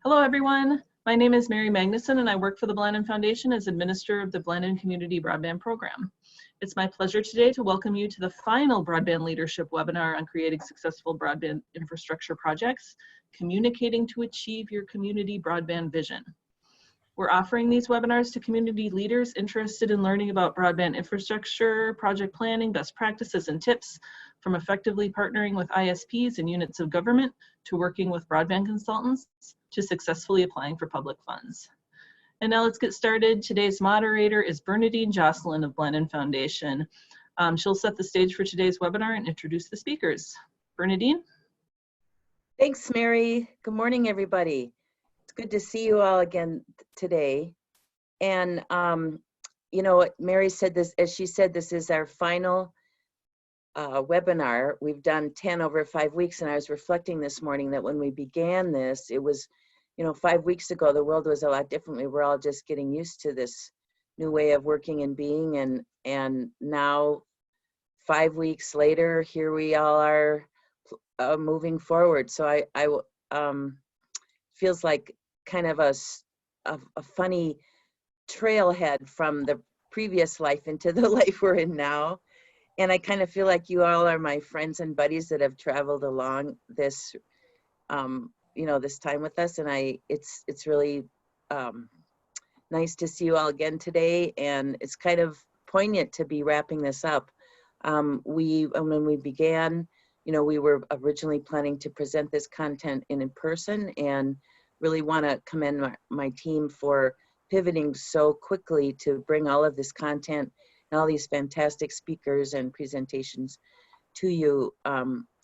Hello, everyone. My name is Mary Magnuson, and I work for the Blandin Foundation as Administrator of the Blandin Community Broadband Program. It's my pleasure today to welcome you to the final Broadband Leadership webinar on creating successful broadband infrastructure projects, communicating to achieve your community broadband vision. We're offering these webinars to community leaders interested in learning about broadband infrastructure, project planning, best practices, and tips, from effectively partnering with ISPs and units of government to working with broadband consultants to successfully applying for public funds. And now let's get started. Today's moderator is Bernadine Jocelyn of Blandin Foundation. She'll set the stage for today's webinar and introduce the speakers. Bernadine? Thanks, Mary. Good morning, everybody. It's good to see you all again today. And you know, Mary said this, as she said, this is our final webinar. We've done 10 over 5 weeks, and I was reflecting this morning that when we began this, it was, you know, 5 weeks ago, the world was a lot different. We were all just getting used to this new way of working and being, and now 5 weeks later, here we all are moving forward. So I feels like kind of a funny trailhead from the previous life into the life we're in now. And I kind of feel like you all are my friends and buddies that have traveled along this, you know, this time with us. And it's really nice to see you all again today. And it's kind of poignant to be wrapping this up. When we began, you know, we were originally planning to present this content in person, and really want to commend my team for pivoting so quickly to bring all of this content and all these fantastic speakers and presentations to you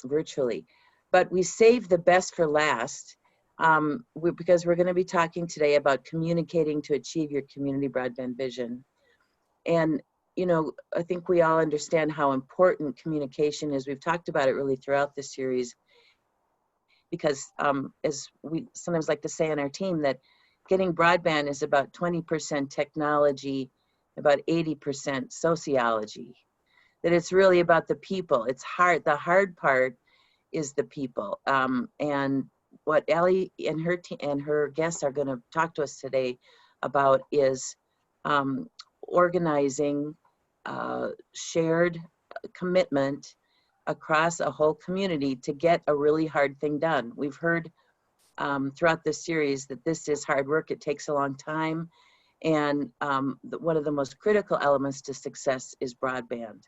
virtually. But we saved the best for last because we're going to be talking today about communicating to achieve your community broadband vision. And, you know, I think we all understand how important communication is. We've talked about it really throughout this series, because as we sometimes like to say on our team, that getting broadband is about 20% technology, about 80% sociology, that it's really about the people. It's hard. The hard part is the people. And what Ellie and her team and her guests are going to talk to us today about is organizing shared commitment across a whole community to get a really hard thing done. We've heard throughout this series that this is hard work. It takes a long time. And one of the most critical elements to success is broadband.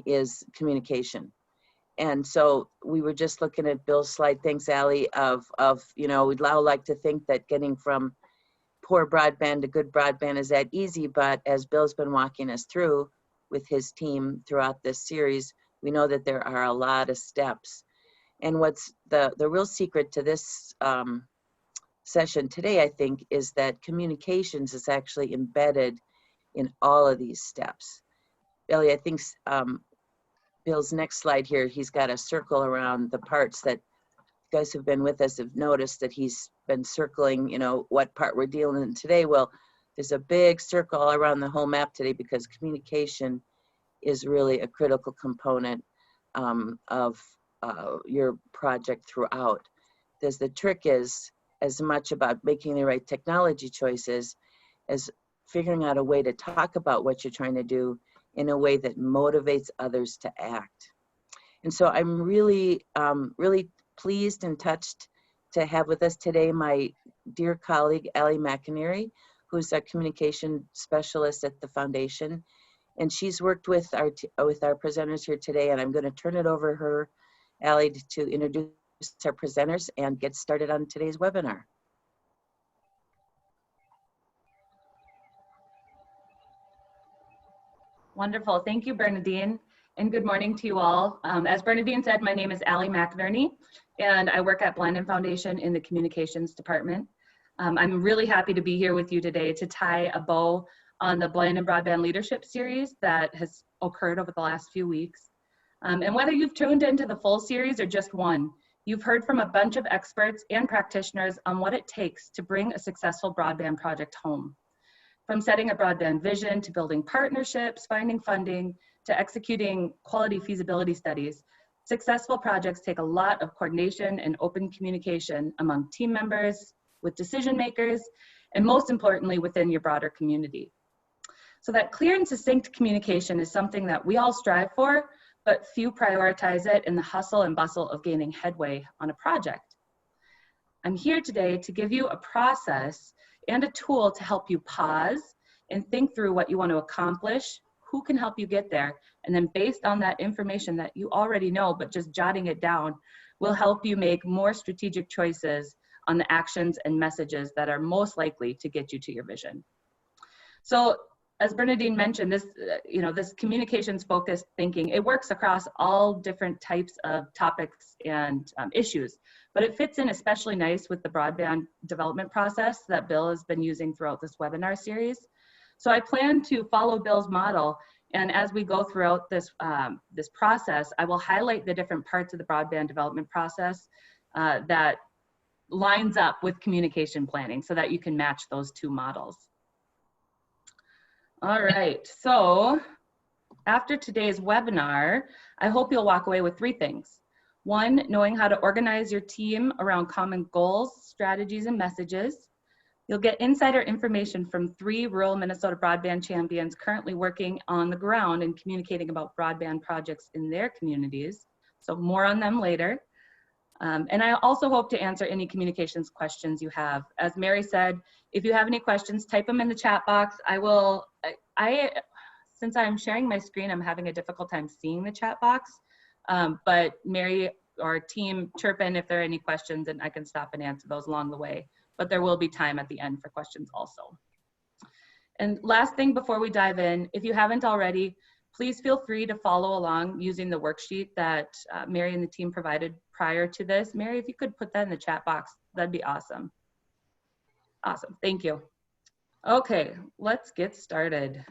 Is communication. And so we were just looking at Bill's slide, thanks, Allie, of you know, we'd now like to think that getting from poor broadband to good broadband is that easy, but as Bill's been walking us through with his team throughout this series, we know that there are a lot of steps. And what's the real secret to this session today, I think, is that communications is actually embedded in all of these steps. Billy, I think Bill's next slide here, he's got a circle around the parts that you guys who've been with us have noticed that he's been circling, you know, what part we're dealing in today. Well, there's a big circle all around the whole map today, because communication is really a critical component of your project throughout. The trick is as much about making the right technology choices as figuring out a way to talk about what you're trying to do in a way that motivates others to act. And so I'm really, really pleased and touched to have with us today my dear colleague, Allie McInerney, who's a communication specialist at the foundation. And she's worked with our presenters here today, and I'm going to turn it over to her, Allie, to introduce our presenters and get started on today's webinar. Wonderful. Thank you, Bernadine, and good morning to you all. As Bernadine said, my name is Allie McInerney, and I work at Blandin Foundation in the communications department. I'm really happy to be here with you today to tie a bow on the Blandin Broadband Leadership Series that has occurred over the last few weeks. And whether you've tuned into the full series or just one, you've heard from a bunch of experts and practitioners on what it takes to bring a successful broadband project home. From setting a broadband vision to building partnerships, finding funding, to executing quality feasibility studies, Successful projects take a lot of coordination and open communication among team members, with decision makers, and most importantly, within your broader community. So that clear and succinct communication is something that we all strive for, but few prioritize it in the hustle and bustle of gaining headway on a project. I'm here today to give you a process and a tool to help you pause and think through what you want to accomplish, who can help you get there, and then based on that information that you already know, but just jotting it down, will help you make more strategic choices on the actions and messages that are most likely to get you to your vision. So as Bernadine mentioned, this, this communications focused thinking, it works across all different types of topics and issues, but it fits in especially nice with the broadband development process that Bill has been using throughout this webinar series. So I plan to follow Bill's model, and as we go throughout this, this process, I will highlight the different parts of the broadband development process that lines up with communication planning so that you can match those two models. All right, so after today's webinar, I hope you'll walk away with 3 things. 1, knowing how to organize your team around common goals, strategies, and messages. You'll get insider information from 3 rural Minnesota broadband champions currently working on the ground and communicating about broadband projects in their communities. So more on them later. And I also hope to answer any communications questions you have. As Mary said, if you have any questions, type them in the chat box. Since I'm sharing my screen, I'm having a difficult time seeing the chat box. But Mary or team, chirp in if there are any questions and I can stop and answer those along the way. But there will be time at the end for questions also. And last thing before we dive in, if you haven't already, please feel free to follow along using the worksheet that Mary and the team provided prior to this. Mary, if you could put that in the chat box, that'd be awesome. Awesome, thank you. Okay, let's get started.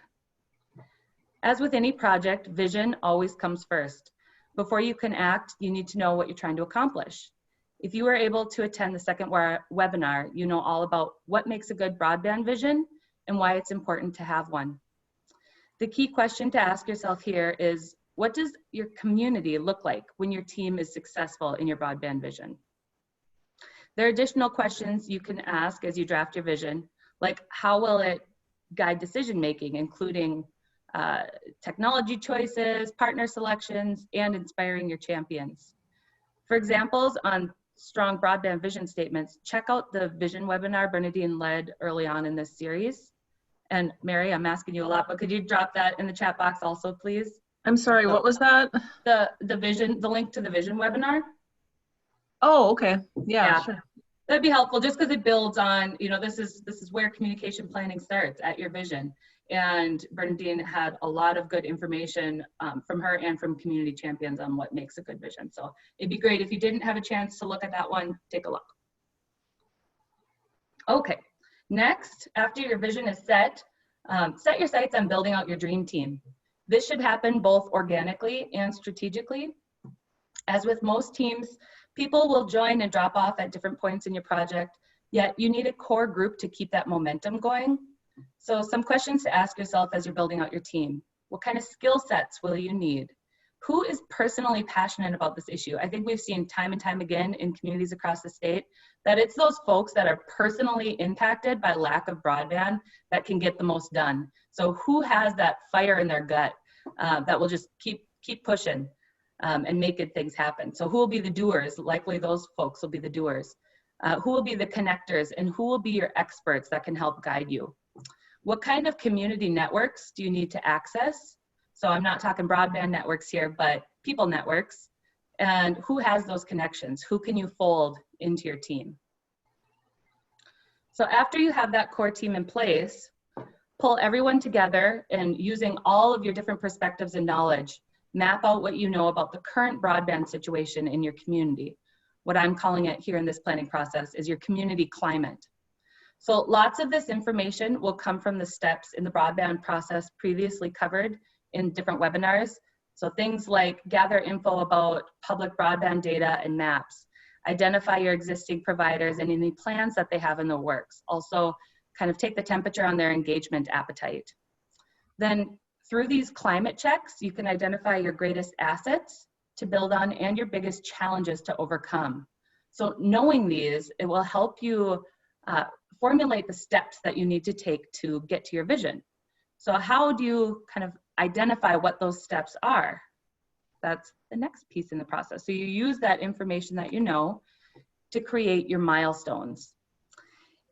As with any project, vision always comes first. Before you can act, you need to know what you're trying to accomplish. If you were able to attend the second webinar, you know all about what makes a good broadband vision and why it's important to have one. The key question to ask yourself here is, what does your community look like when your team is successful in your broadband vision? There are additional questions you can ask as you draft your vision, like how will it guide decision-making, including technology choices, partner selections, and inspiring your champions. For examples on strong broadband vision statements, check out the vision webinar Bernadine led early on in this series. And Mary, I'm asking you a lot, but could you drop that in the chat box also, please? I'm sorry, what was that? The link to the vision webinar. Oh, okay. Yeah, sure. That'd be helpful just because it builds on, this is where communication planning starts, at your vision. And Bernadine had a lot of good information from her and from community champions on what makes a good vision. So it'd be great if you didn't have a chance to look at that one, take a look. Okay, next, after your vision is set your sights on building out your dream team. This should happen both organically and strategically. As with most teams, people will join and drop off at different points in your project, yet you need a core group to keep that momentum going. So some questions to ask yourself as you're building out your team. What kind of skill sets will you need? Who is personally passionate about this issue? I think we've seen time and time again in communities across the state that it's those folks that are personally impacted by lack of broadband that can get the most done. So who has that fire in their gut that will just keep pushing and make good things happen? So who will be the doers? Likely those folks will be the doers. Who will be the connectors, and who will be your experts that can help guide you? What kind of community networks do you need to access? So I'm not talking broadband networks here, but people networks. And who has those connections? Who can you fold into your team? So after you have that core team in place, pull everyone together and using all of your different perspectives and knowledge, map out what you know about the current broadband situation in your community. What I'm calling it here in this planning process is your community climate. So lots of this information will come from the steps in the broadband process previously covered in different webinars. So things like gather info about public broadband data and maps, identify your existing providers and any plans that they have in the works. Also kind of take the temperature on their engagement appetite. Then through these climate checks, you can identify your greatest assets to build on and your biggest challenges to overcome. So knowing these, it will help you formulate the steps that you need to take to get to your vision. So how do you kind of identify what those steps are? That's the next piece in the process. So you use that information that you know to create your milestones.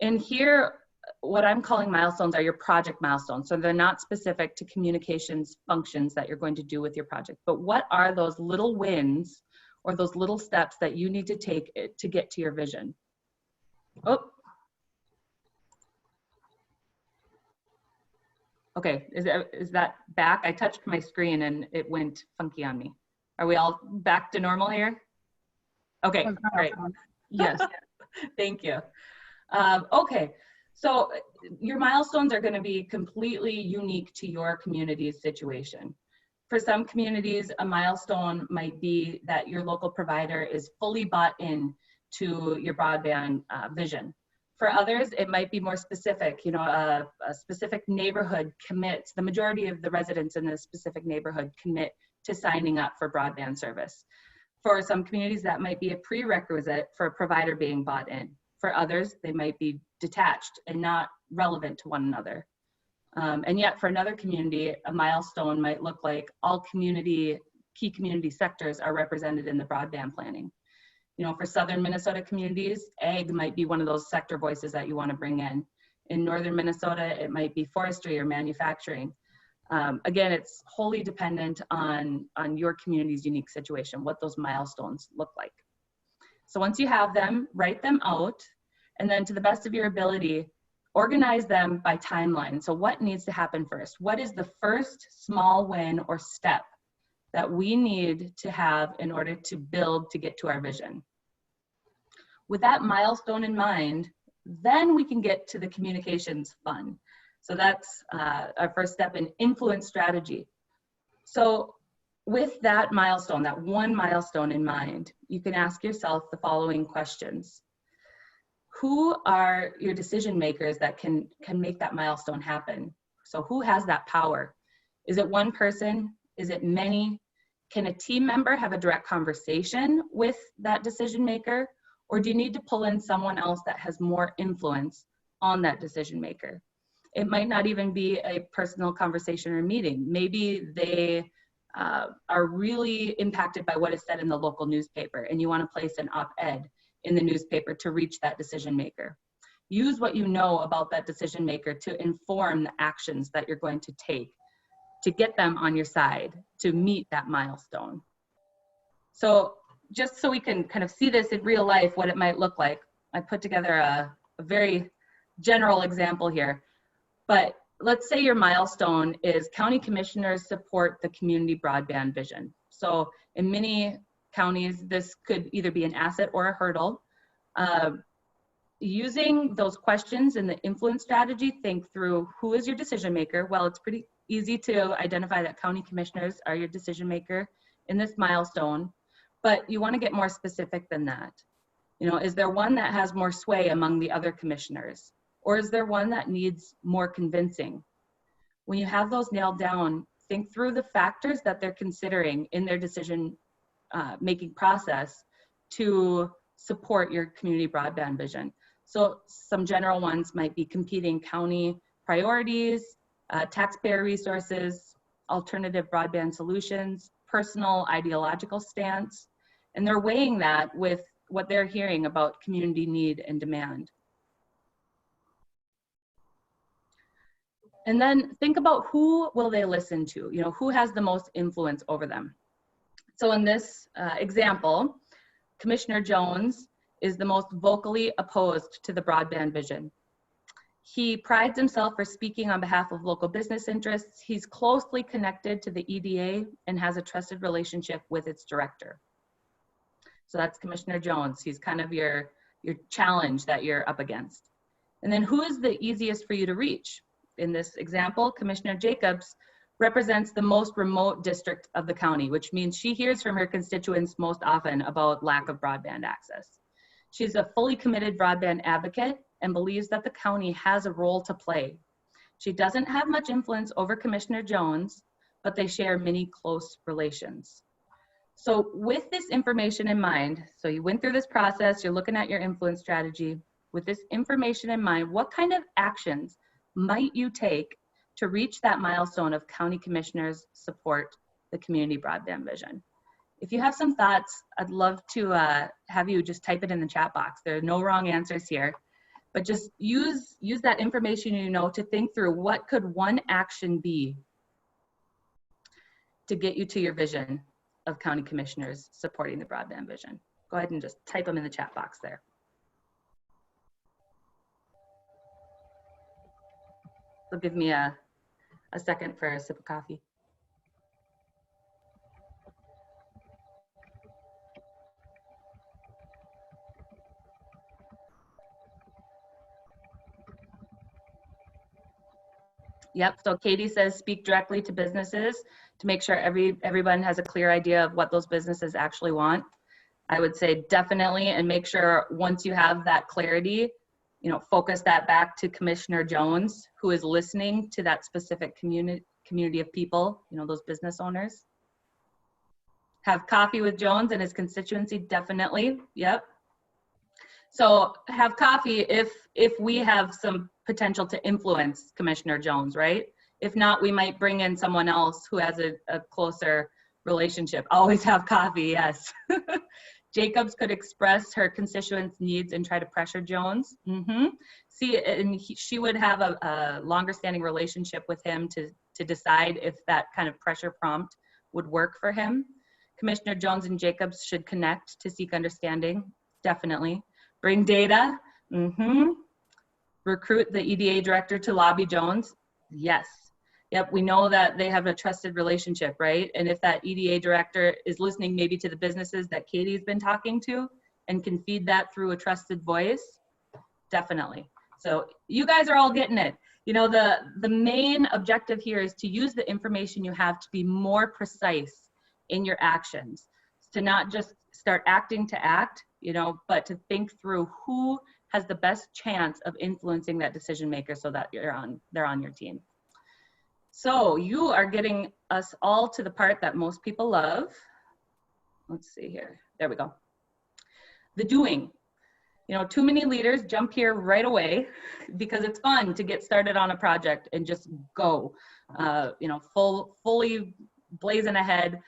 And here, what I'm calling milestones are your project milestones. So they're not specific to communications functions that you're going to do with your project, but what are those little wins or those little steps that you need to take to get to your vision? Oh. Okay, is that back? I touched my screen and it went funky on me. Are we all back to normal here? Okay, great. Yes. Thank you. Okay, so your milestones are going to be completely unique to your community's situation. For some communities, a milestone might be that your local provider is fully bought in to your broadband vision. For others, it might be more specific. You know, a specific neighborhood commits, the majority of the residents in a specific neighborhood commit to signing up for broadband service. For some communities, that might be a prerequisite for a provider being bought in. For others, they might be detached and not relevant to one another. And yet for another community, a milestone might look like all key community sectors are represented in the broadband planning. You know, for Southern Minnesota communities, ag might be one of those sector voices that you want to bring in. In Northern Minnesota, it might be forestry or manufacturing. Again, it's wholly dependent on your community's unique situation, what those milestones look like. So once you have them, write them out, and then to the best of your ability, organize them by timeline. So what needs to happen first? What is the first small win or step that we need to have in order to build to get to our vision? With that milestone in mind, then we can get to the communications fun. So that's our first step in influence strategy. So with that milestone, that one milestone in mind, you can ask yourself the following questions. Who are your decision makers that can make that milestone happen? So who has that power? Is it one person? Is it many? Can a team member have a direct conversation with that decision maker? Or do you need to pull in someone else that has more influence on that decision maker? It might not even be a personal conversation or meeting. Maybe they are really impacted by what is said in the local newspaper and you want to place an op-ed in the newspaper to reach that decision maker. Use what you know about that decision maker to inform the actions that you're going to take to get them on your side to meet that milestone. So just so we can kind of see this in real life, what it might look like, I put together a very general example here. But let's say your milestone is county commissioners support the community broadband vision. So in many counties, this could either be an asset or a hurdle. Using those questions in the influence strategy, think through who is your decision maker. Well, it's pretty easy to identify that county commissioners are your decision maker in this milestone, but you want to get more specific than that. You know, is there one that has more sway among the other commissioners? Or is there one that needs more convincing? When you have those nailed down, think through the factors that they're considering in their decision making process to support your community broadband vision. So some general ones might be competing county priorities, taxpayer resources, alternative broadband solutions, personal ideological stance, and they're weighing that with what they're hearing about community need and demand. And then think about who will they listen to, you know, who has the most influence over them. So in this example, Commissioner Jones is the most vocally opposed to the broadband vision. He prides himself for speaking on behalf of local business interests. He's closely connected to the EDA and has a trusted relationship with its director. So that's Commissioner Jones. He's kind of your challenge that you're up against. And then who is the easiest for you to reach? In this example, Commissioner Jacobs represents the most remote district of the county, which means she hears from her constituents most often about lack of broadband access. She's a fully committed broadband advocate and believes that the county has a role to play. She doesn't have much influence over Commissioner Jones, but they share many close relations. So with this information in mind, so you went through this process, you're looking at your influence strategy. With this information in mind, what kind of actions might you take to reach that milestone of county commissioners support the community broadband vision? If you have some thoughts, I'd love to have you just type it in the chat box. There are no wrong answers here, but just use that information you know to think through what could one action be to get you to your vision of county commissioners supporting the broadband vision. Go ahead and just type them in the chat box there. So give me a second for a sip of coffee. Yep, so Katie says speak directly to businesses to make sure everyone has a clear idea of what those businesses actually want. I would say definitely, and make sure once you have that clarity, you know, focus that back to Commissioner Jones, who is listening to that specific community of people, you know, those business owners. Have coffee with Jones and his constituency, definitely, yep. So have coffee if we have some potential to influence Commissioner Jones, right? If not, we might bring in someone else who has a closer relationship. Always have coffee, yes. Jacobs could express her constituents' needs and try to pressure Jones. See, and she would have a longer standing relationship with him to decide if that kind of pressure prompt would work for him. Commissioner Jones and Jacobs should connect to seek understanding, definitely. Bring data, Recruit the EDA director to lobby Jones, yes. Yep, we know that they have a trusted relationship, right? And if that EDA director is listening maybe to the businesses that Katie's been talking to and can feed that through a trusted voice, definitely. So you guys are all getting it. You know, the main objective here is to use the information you have to be more precise in your actions, to not just start acting to act, you know, but to think through who has the best chance of influencing that decision maker so that they're on your team. So you are getting us all to the part that most people love. Let's see here. There we go. The doing. You know, too many leaders jump here right away because it's fun to get started on a project and just go, you know, fully blazing ahead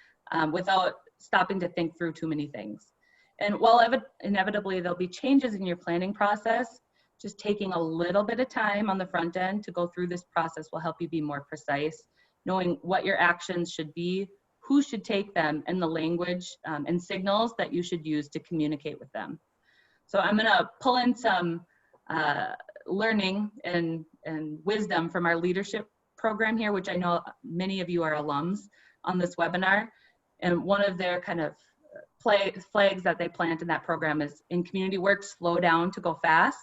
without stopping to think through too many things. And while inevitably there'll be changes in your planning process, just taking a little bit of time on the front end to go through this process will help you be more precise, knowing what your actions should be, who should take them, and the language and signals that you should use to communicate with them. So I'm gonna pull in some learning and wisdom from our leadership program here, which I know many of you are alums on this webinar. And one of their kind of flags that they plant in that program is in community work, slow down to go fast.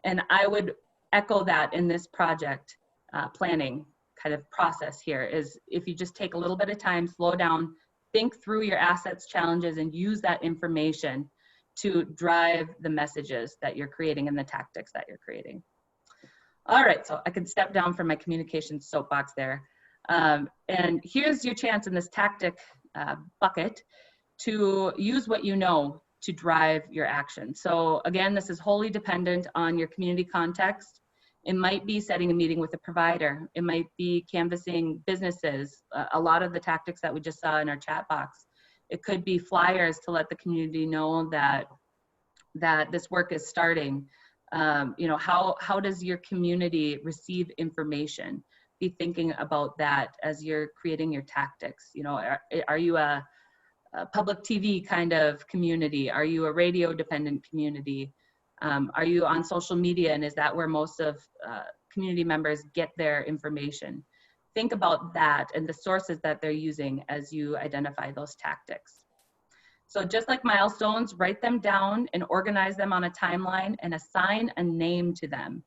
And I would echo that in this project planning kind of process here is if you just take a little bit of time, slow down, think through your assets, challenges, and use that information to drive the messages that you're creating and the tactics that you're creating. All right, so I can step down from my communication soapbox there. And here's your chance in this tactic bucket to use what you know to drive your action. So again, this is wholly dependent on your community context. It might be setting a meeting with a provider. It might be canvassing businesses. A lot of the tactics that we just saw in our chat box. It could be flyers to let the community know that this work is starting. You know, how does your community receive information? Be thinking about that as you're creating your tactics. You know, are you a public TV kind of community? Are you a radio dependent community? Are you on social media, and is that where most of community members get their information? Think about that and the sources that they're using as you identify those tactics. So just like milestones, write them down and organize them on a timeline and assign a name to them.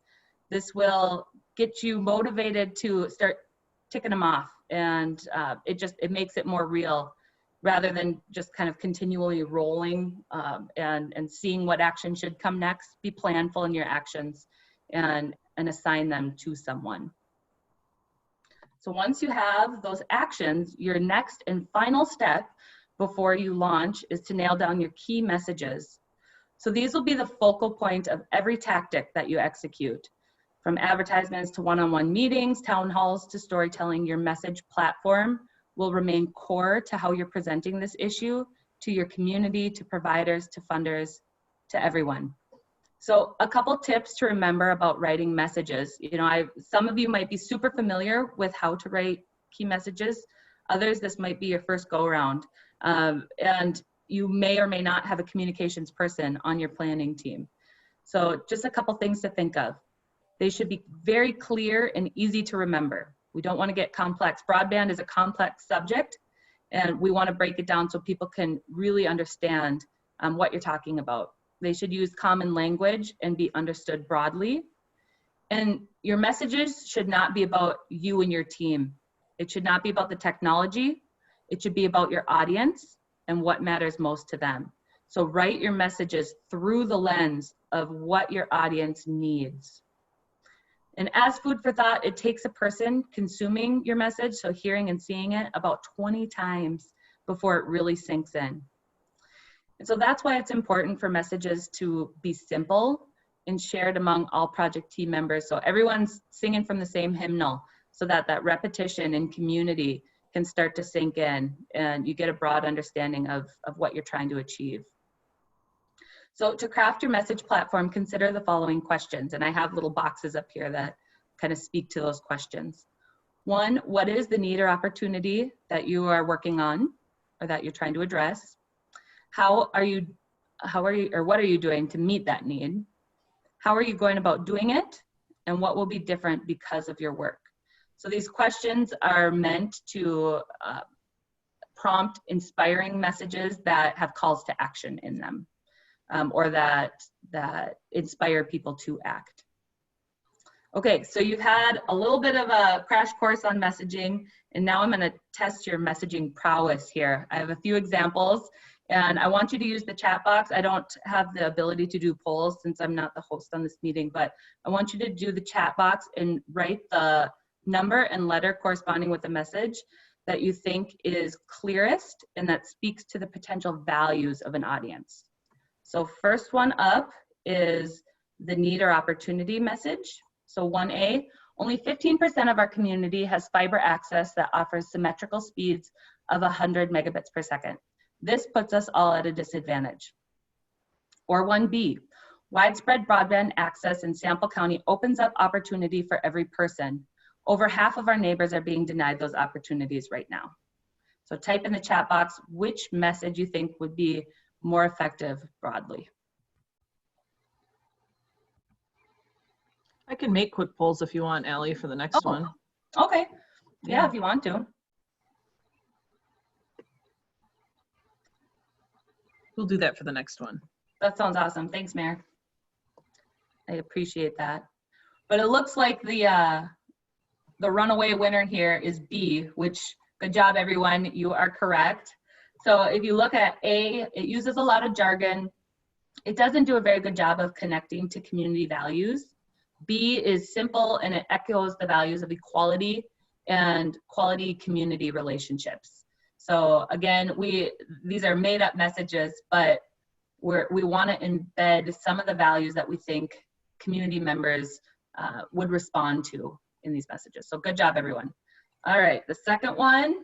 This will get you motivated to start ticking them off, and it makes it more real rather than just kind of continually rolling and seeing what action should come next. Be planful in your actions and assign them to someone. So once you have those actions, your next and final step before you launch is to nail down your key messages. So these will be the focal point of every tactic that you execute. From advertisements to one-on-one meetings, town halls to storytelling, your message platform will remain core to how you're presenting this issue to your community, to providers, to funders, to everyone. So a couple tips to remember about writing messages. You know, some of you might be super familiar with how to write key messages. Others, this might be your first go around. And you may or may not have a communications person on your planning team. So just a couple things to think of. They should be very clear and easy to remember. We don't want to get complex. Broadband is a complex subject, and we want to break it down so people can really understand what you're talking about. They should use common language and be understood broadly. And your messages should not be about you and your team. It should not be about the technology. It should be about your audience and what matters most to them. So write your messages through the lens of what your audience needs. And as food for thought, it takes a person consuming your message, so hearing and seeing it, about 20 times before it really sinks in. And so that's why it's important for messages to be simple and shared among all project team members. So everyone's singing from the same hymnal, so that that repetition in community can start to sink in and you get a broad understanding of what you're trying to achieve. So to craft your message platform, consider the following questions. And I have little boxes up here that kind of speak to those questions. One, what is the need or opportunity that you are working on or that you're trying to address? What are you doing to meet that need? How are you going about doing it? And what will be different because of your work? So these questions are meant to prompt inspiring messages that have calls to action in them, or that inspire people to act. Okay, so you've had a little bit of a crash course on messaging, and now I'm gonna test your messaging prowess here. I have a few examples, and I want you to use the chat box. I don't have the ability to do polls since I'm not the host on this meeting, but I want you to do the chat box and write the number and letter corresponding with the message that you think is clearest and that speaks to the potential values of an audience. So first one up is the need or opportunity message. So 1A, only 15% of our community has fiber access that offers symmetrical speeds of 100 megabits per second. This puts us all at a disadvantage. Or 1B, widespread broadband access in Sample County opens up opportunity for every person. Over half of our neighbors are being denied those opportunities right now. So type in the chat box which message you think would be more effective broadly. I can make quick polls if you want, Allie, for the next one. Okay. Yeah, if you want to. We'll do that for the next one. That sounds awesome. Thanks, Mayor. I appreciate that. But it looks like the runaway winner here is B, which, good job, everyone. You are correct. So if you look at A, it uses a lot of jargon. It doesn't do a very good job of connecting to community values. B is simple and it echoes the values of equality and quality community relationships. So again, these are made up messages, but we want to embed some of the values that we think community members would respond to in these messages. So good job, everyone. All right, the second one,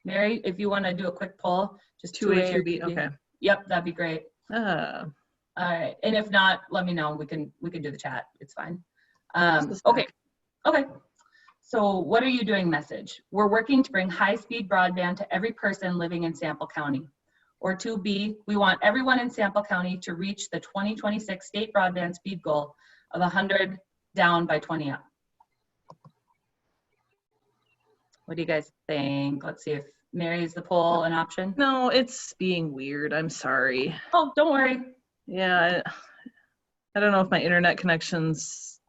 Mary, if you want to do a quick poll, just 2A or B. Okay. Yep, that'd be great. All right, and if not, let me know. We can do the chat. It's fine. Okay. So what are you doing message? We're working to bring high-speed broadband to every person living in Sample County. Or 2B, we want everyone in Sample County to reach the 2026 state broadband speed goal of 100 down by 20 up. What do you guys think? Let's see if Mary, is the poll an option? No, it's being weird. I'm sorry. Oh, don't worry. Yeah, I don't know if my internet connection's.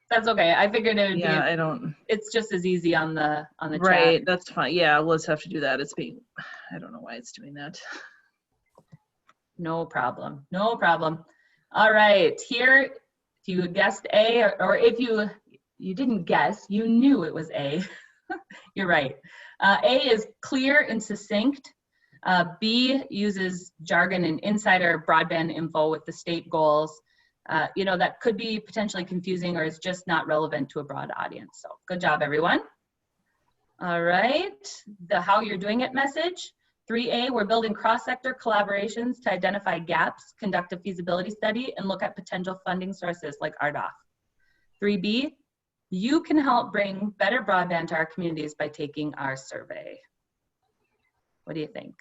That's okay. I figured it would be. Yeah, I don't. It's just as easy on the chat. Right, that's fine. Yeah, let's have to do that. It's being. I don't know why it's doing that. No problem. No problem. All right. Here, if you guessed A, or if you didn't guess, you knew it was A. You're right. A is clear and succinct. B uses jargon and insider broadband info with the state goals. You know, that could be potentially confusing or is just not relevant to a broad audience. So good job, everyone. All right, the how you're doing it message. 3A, we're building cross-sector collaborations to identify gaps, conduct a feasibility study, and look at potential funding sources like RDOF. 3B, you can help bring better broadband to our communities by taking our survey. What do you think?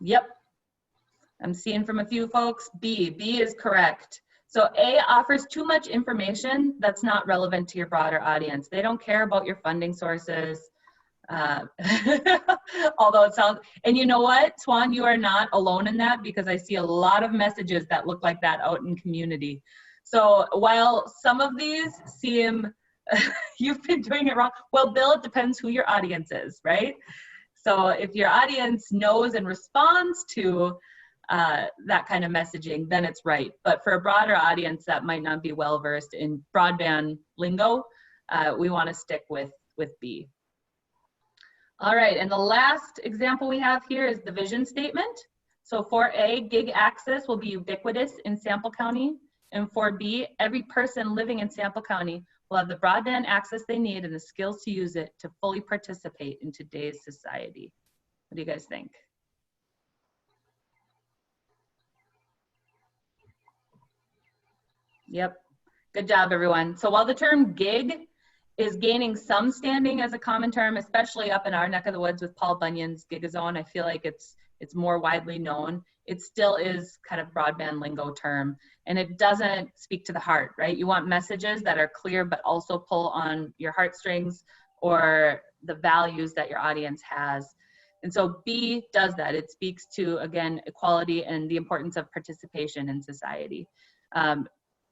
Yep, I'm seeing from a few folks, B is correct. So A offers too much information that's not relevant to your broader audience. They don't care about your funding sources. Although it sounds, and you know what, Swan, you are not alone in that, because I see a lot of messages that look like that out in community. So while some of these seem, you've been doing it wrong, well, Bill, it depends who your audience is, right? So if your audience knows and responds to that kind of messaging, then it's right. But for a broader audience that might not be well versed in broadband lingo, we want to stick with B. All right, and the last example we have here is the vision statement. So for A, gig access will be ubiquitous in Sample County. And for B, every person living in Sample County will have the broadband access they need and the skills to use it to fully participate in today's society. What do you guys think? Yep, good job, everyone. So while the term gig is gaining some standing as a common term, especially up in our neck of the woods with Paul Bunyan's Gigazone, I feel like it's more widely known. It still is kind of broadband lingo term, and it doesn't speak to the heart, right? You want messages that are clear, but also pull on your heartstrings or the values that your audience has. And so B does that. It speaks to, again, equality and the importance of participation in society.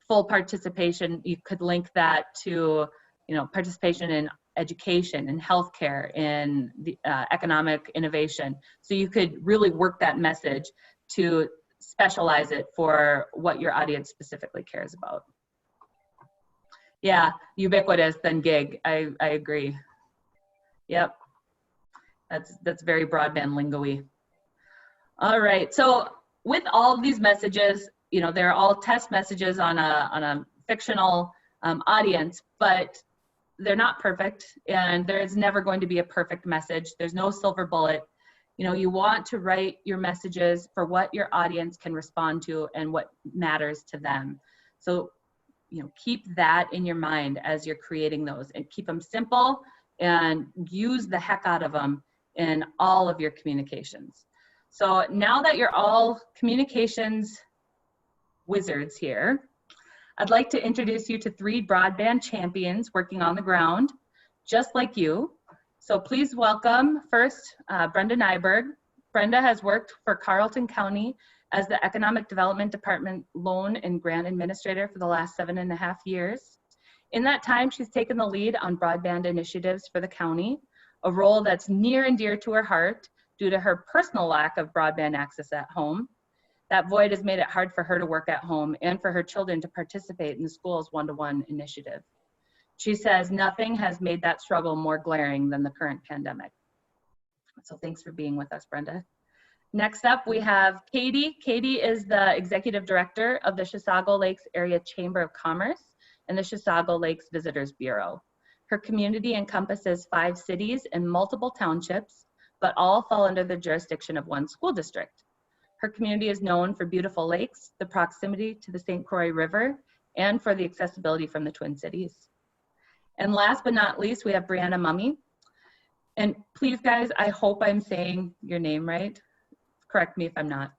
Full participation, you could link that to, you know, participation in education and healthcare and the economic innovation. So you could really work that message to specialize it for what your audience specifically cares about. Yeah, ubiquitous than gig. I agree. Yep, that's very broadband lingo-y. All right, so with all of these messages, you know, they're all test messages on a fictional audience, but they're not perfect, and there is never going to be a perfect message. There's no silver bullet. You know, you want to write your messages for what your audience can respond to and what matters to them. So, you know, keep that in your mind as you're creating those, and keep them simple and use the heck out of them in all of your communications. So now that you're all communications wizards here, I'd like to introduce you to 3 broadband champions working on the ground, just like you. So please welcome first, Brenda Nyberg. Brenda has worked for Carleton County as the Economic Development Department Loan and Grant Administrator for the last 7.5 years. In that time, she's taken the lead on broadband initiatives for the county, a role that's near and dear to her heart due to her personal lack of broadband access at home. That void has made it hard for her to work at home and for her children to participate in the school's one-to-one initiative. She says nothing has made that struggle more glaring than the current pandemic. So thanks for being with us, Brenda. Next up, we have Katie. Katie is the Executive Director of the Chisago Lakes Area Chamber of Commerce and the Chisago Lakes Visitors Bureau. Her community encompasses 5 cities and multiple townships, but all fall under the jurisdiction of one school district. Her community is known for beautiful lakes, the proximity to the St. Croix River, and for the accessibility from the Twin Cities. And last but not least, we have Brianna Mummy. And please, guys, I hope I'm saying your name right. Correct me if I'm not.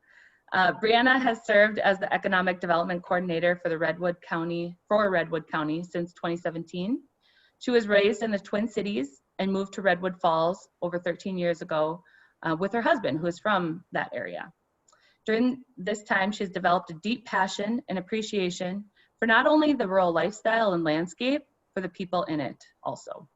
Brianna has served as the Economic Development Coordinator for Redwood County since 2017. She was raised in the Twin Cities and moved to Redwood Falls over 13 years ago with her husband, who is from that area. During this time, she's developed a deep passion and appreciation for not only the rural lifestyle and landscape, for the people in it also.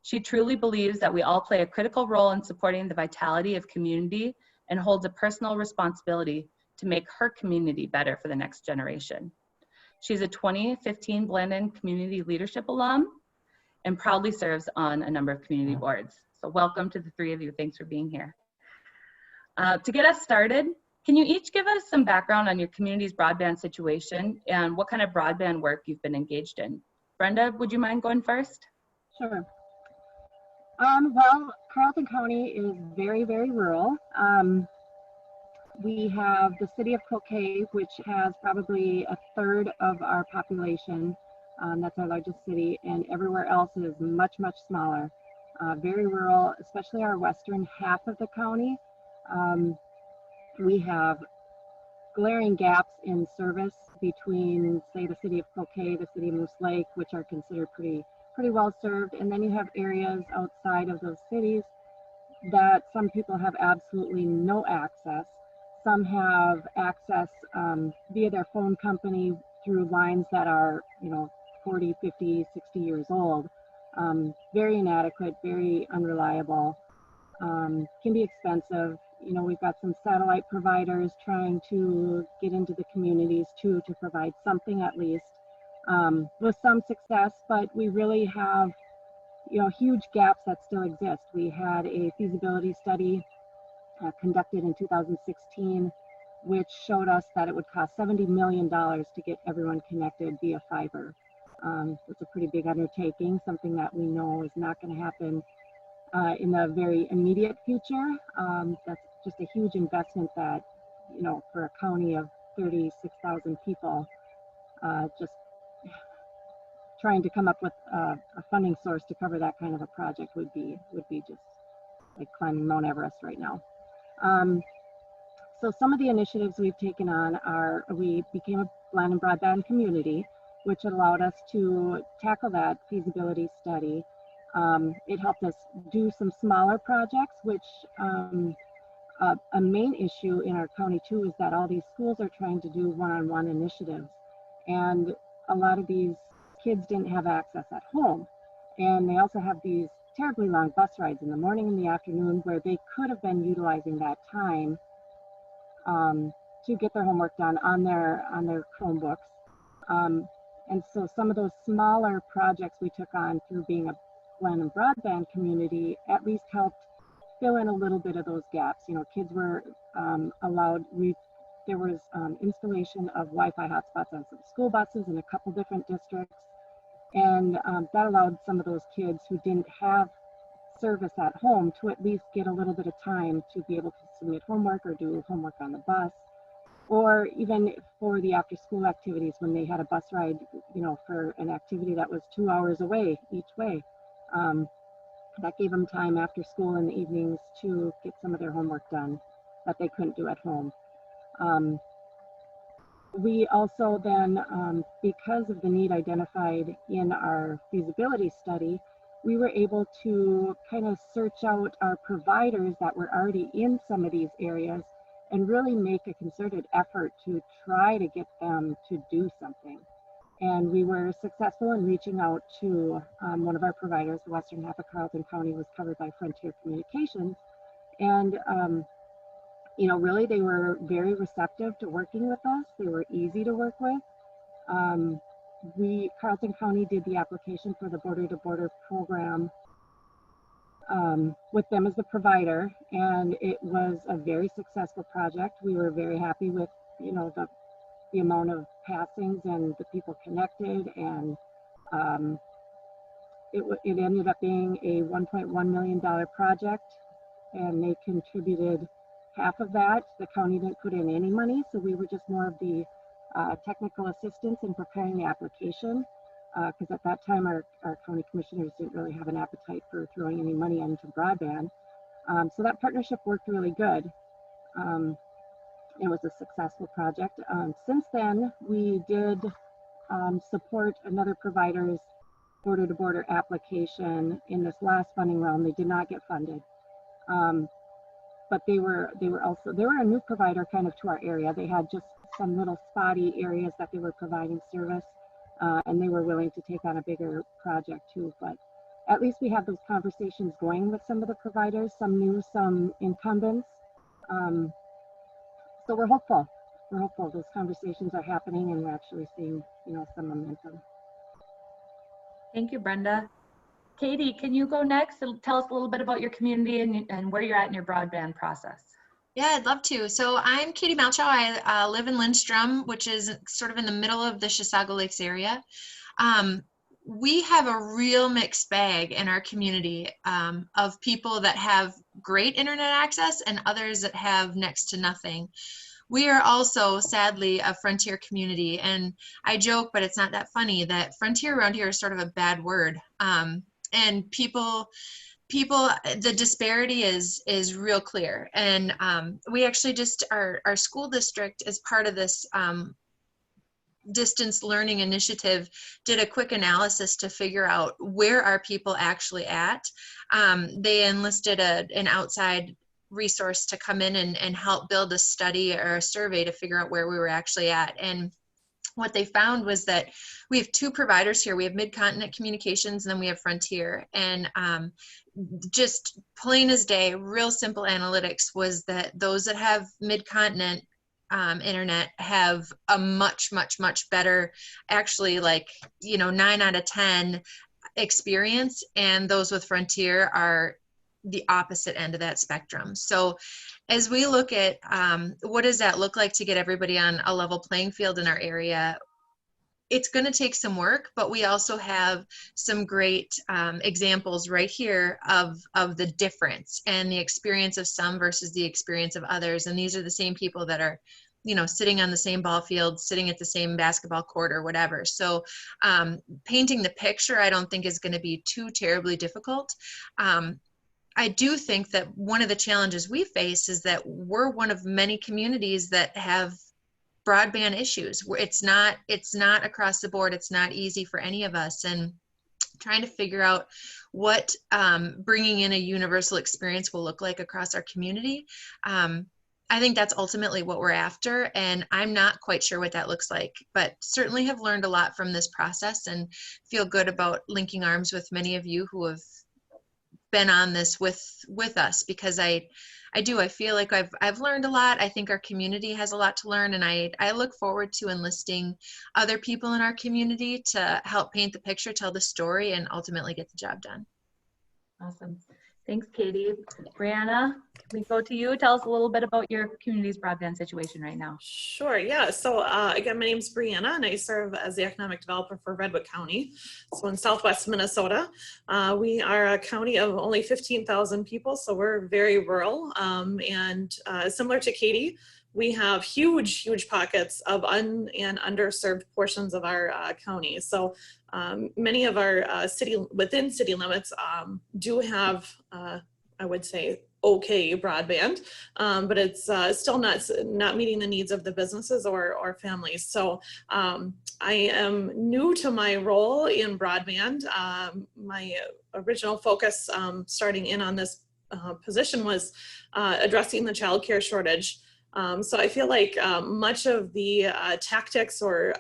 She truly believes that we all play a critical role in supporting the vitality of community and holds a personal responsibility to make her community better for the next generation. She's a 2015 Blandin Community Leadership alum and proudly serves on a number of community boards. So welcome to the three of you. Thanks for being here. To get us started, can you each give us some background on your community's broadband situation and what kind of broadband work you've been engaged in? Brenda, would you mind going first? Sure. Well, Carleton County is very, very rural. We have the city of Cloquet, which has probably a third of our population. That's our largest city, and everywhere else is much, much smaller. Very rural, especially our western half of the county. We have glaring gaps in service between, say, the city of Cloquet, the city of Moose Lake, which are considered pretty well served, and then you have areas outside of those cities that some people have absolutely no access. Some have access via their phone company through lines that are, 40, 50, 60 years old. Very inadequate, very unreliable, can be expensive. We've got some satellite providers trying to get into the communities too, to provide something at least, with some success, but we really have, huge gaps that still exist. We had a feasibility study conducted in 2016, which showed us that it would cost $70 million to get everyone connected via fiber. It's a pretty big undertaking, something that we know is not going to happen in the very immediate future. That's just a huge investment that, for a county of 36,000 people, just trying to come up with a funding source to cover that kind of a project would be just like climbing Mount Everest right now. So some of the initiatives we've taken on are, we became a Blandin broadband community, which allowed us to tackle that feasibility study. It helped us do some smaller projects, which a main issue in our county too is that all these schools are trying to do one-on-one initiatives, and a lot of these kids didn't have access at home, and they also have these terribly long bus rides in the morning and the afternoon where they could have been utilizing that time to get their homework done on their Chromebooks. And so some of those smaller projects we took on through being a Blandin broadband community at least helped fill in a little bit of those gaps. Kids were allowed, there was installation of Wi-Fi hotspots on some school buses in a couple different districts. And that allowed some of those kids who didn't have service at home to at least get a little bit of time to be able to submit homework or do homework on the bus, or even for the after school activities when they had a bus ride, for an activity that was 2 hours away each way. That gave them time after school in the evenings to get some of their homework done that they couldn't do at home. We also then, because of the need identified in our feasibility study, we were able to kind of search out our providers that were already in some of these areas and really make a concerted effort to try to get them to do something. And we were successful in reaching out to one of our providers. The western half of Carleton County was covered by Frontier Communications. And really they were very receptive to working with us. They were easy to work with. Carleton County did the application for the border-to-border program with them as the provider, and it was a very successful project. We were very happy with, the amount of passings and the people connected, and it ended up being a $1.1 million project, and they contributed half of that. The county didn't put in any money, so we were just more of the technical assistance in preparing the application, because at that time our county commissioners didn't really have an appetite for throwing any money into broadband. So that partnership worked really good. It was a successful project. Since then, we did support another provider's border-to-border application in this last funding round. They did not get funded. But they were a new provider kind of to our area. They had just some little spotty areas that they were providing service, and they were willing to take on a bigger project too. But at least we have those conversations going with some of the providers, some new, some incumbents. So we're hopeful. we're hopeful those conversations are happening and we're actually seeing, some momentum. Thank you, Brenda. Katie, can you go next and tell us a little bit about your community and where you're at in your broadband process? Yeah, I'd love to. So I'm Katie Malchow. I live in Lindstrom, which is sort of in the middle of the Chisago Lakes area. We have a real mixed bag in our community of people that have great internet access and others that have next to nothing. We are also, sadly, a frontier community, and I joke, but it's not that funny, that frontier around here is sort of a bad word. And people, the disparity is real clear. And we actually just, our school district, as part of this distance learning initiative, did a quick analysis to figure out where are people actually at. They enlisted an outside resource to come in and help build a study or a survey to figure out where we were actually at. And what they found was that we have two providers here. We have Mid-Continent Communications, and then we have Frontier. And just plain as day, real simple analytics was that those that have Mid-Continent internet have a much better, actually, 9 out of 10 experience, and those with Frontier are the opposite end of that spectrum. So as we look at what does that look like to get everybody on a level playing field in our area, it's going to take some work, but we also have some great examples right here of the difference and the experience of some versus the experience of others. And these are the same people that are, sitting on the same ball field, sitting at the same basketball court or whatever. So painting the picture, I don't think is going to be too terribly difficult. I do think that one of the challenges we face is that we're one of many communities that have broadband issues. It's not across the board. It's not easy for any of us. And trying to figure out what bringing in a universal experience will look like across our community. I think that's ultimately what we're after, and I'm not quite sure what that looks like, but certainly have learned a lot from this process and feel good about linking arms with many of you who have been on this with us, because I feel like I've learned a lot. I think our community has a lot to learn, and I look forward to enlisting other people in our community to help paint the picture, tell the story, and ultimately get the job done. Awesome. Thanks, Katie. Brianna, can we go to you? Tell us a little bit about your community's broadband situation right now. Sure, yeah. So again, my name is Brianna, and I serve as the economic developer for Redwood County. So in Southwest Minnesota, we are a county of only 15,000 people, so we're very rural. And similar to Katie, we have huge pockets of underserved portions of our county. So many of our within city limits do have, I would say, okay broadband, but it's still not meeting the needs of the businesses or families. So I am new to my role in broadband. My original focus starting in on this position was addressing the childcare shortage. So I feel like much of the tactics or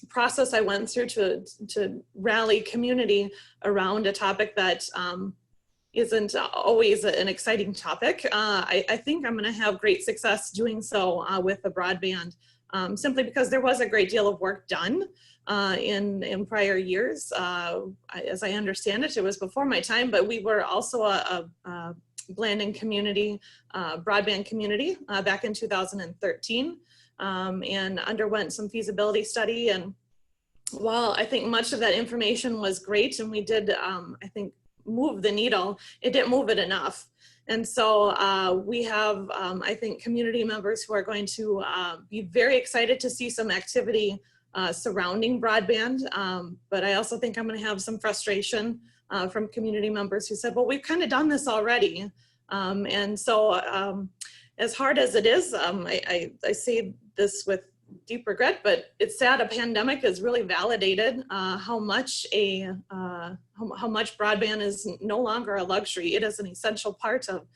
process I went through to rally community around a topic that isn't always an exciting topic, I think I'm going to have great success doing so with the broadband, simply because there was a great deal of work done in prior years. As I understand it, it was before my time, but we were also a Blandin community, broadband community back in 2013, and underwent some feasibility study. And while I think much of that information was great and we did, I think, move the needle, it didn't move it enough. And so we have, I think, community members who are going to be very excited to see some activity surrounding broadband. But I also think I'm going to have some frustration from community members who said, well, we've kind of done this already. And so as hard as it is, I say this with deep regret, but it's sad a pandemic has really validated how much broadband is no longer a luxury. It is an essential part of